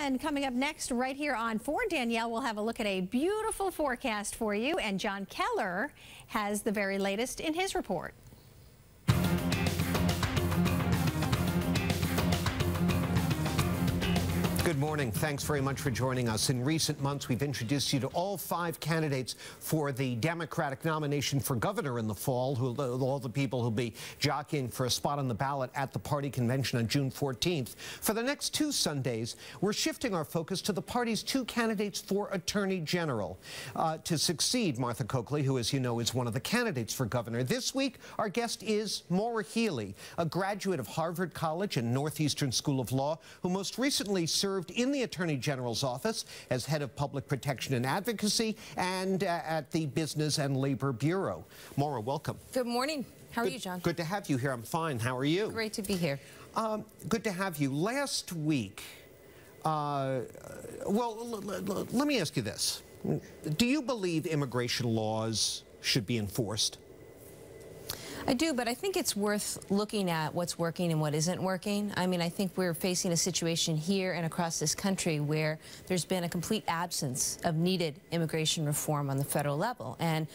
And coming up next, right here on 4, Danielle will have a look at a beautiful forecast for you, and Jon Keller has the very latest in his report. Good morning. Thanks very much for joining us. In recent months, we've introduced you to all 5 candidates for the Democratic nomination for governor in the fall, all the people who'll be jockeying for a spot on the ballot at the party convention on June 14th. For the next 2 Sundays, we're shifting our focus to the party's 2 candidates for Attorney General to succeed Martha Coakley, who, as you know, is one of the candidates for governor. This week, our guest is Maura Healey, a graduate of Harvard College and Northeastern School of Law, who most recently served in the Attorney General's office as head of public protection and advocacy and at the Business and Labor Bureau. Maura, welcome. Good morning. How are you, John? Good to have you here. I'm fine. How are you? Great to be here. Good to have you. Last week, well, let me ask you this. Do you believe immigration laws should be enforced? I do, but I think it's worth looking at what's working and what isn't working. I mean, I think we're facing a situation here and across this country where there's been a complete absence of needed immigration reform on the federal level. And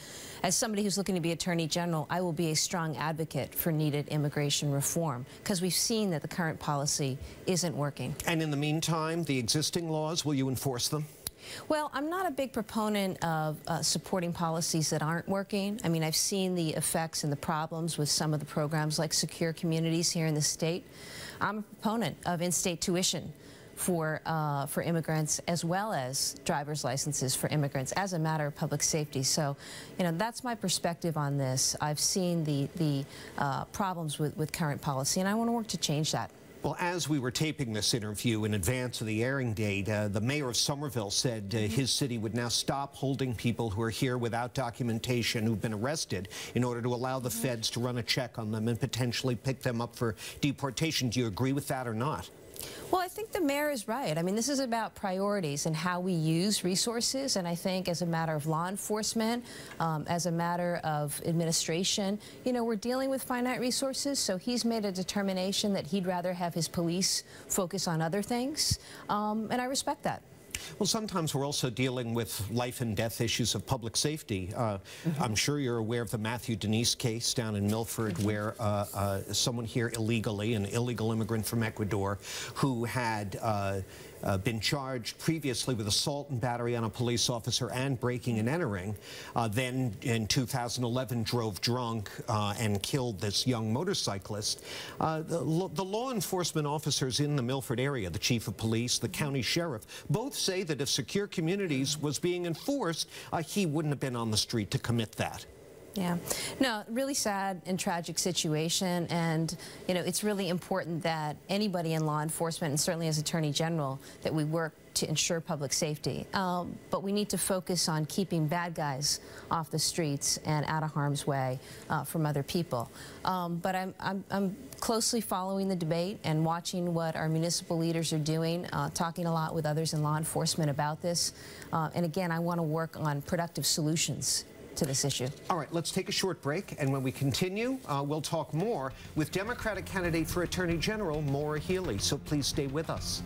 as somebody who's looking to be Attorney General, I will be a strong advocate for needed immigration reform because we've seen that the current policy isn't working. And in the meantime, the existing laws, will you enforce them? Well, I'm not a big proponent of supporting policies that aren't working. I mean, I've seen the effects and the problems with some of the programs like Secure Communities here in the state. I'm a proponent of in-state tuition for immigrants as well as driver's licenses for immigrants as a matter of public safety. So, you know, that's my perspective on this. I've seen the problems with current policy, and I want to work to change that. Well, as we were taping this interview in advance of the airing date, the mayor of Somerville said his city would now stop holding people who are here without documentation who've been arrested in order to allow the feds to run a check on them and potentially pick them up for deportation. Do you agree with that or not? Well, I think the mayor is right. I mean, this is about priorities and how we use resources, and I think as a matter of law enforcement, as a matter of administration, you know, we're dealing with finite resources, so he's made a determination that he'd rather have his police focus on other things, and I respect that. Well, sometimes we're also dealing with life and death issues of public safety. I'm sure you're aware of the Matthew Denise case down in Milford where someone here illegally, an illegal immigrant from Ecuador, who had been charged previously with assault and battery on a police officer and breaking and entering, then in 2011 drove drunk and killed this young motorcyclist. The law enforcement officers in the Milford area, the chief of police, the county sheriff, both say that if Secure Communities was being enforced, he wouldn't have been on the street to commit that. Yeah. No, really sad and tragic situation, and you know, it's really important that anybody in law enforcement, and certainly as Attorney General, that we work to ensure public safety. But we need to focus on keeping bad guys off the streets and out of harm's way from other people. But I'm closely following the debate and watching what our municipal leaders are doing, talking a lot with others in law enforcement about this. And again, I want to work on productive solutions to this issue. All right, let's take a short break, and when we continue, we'll talk more with Democratic candidate for Attorney General Maura Healey. So please stay with us.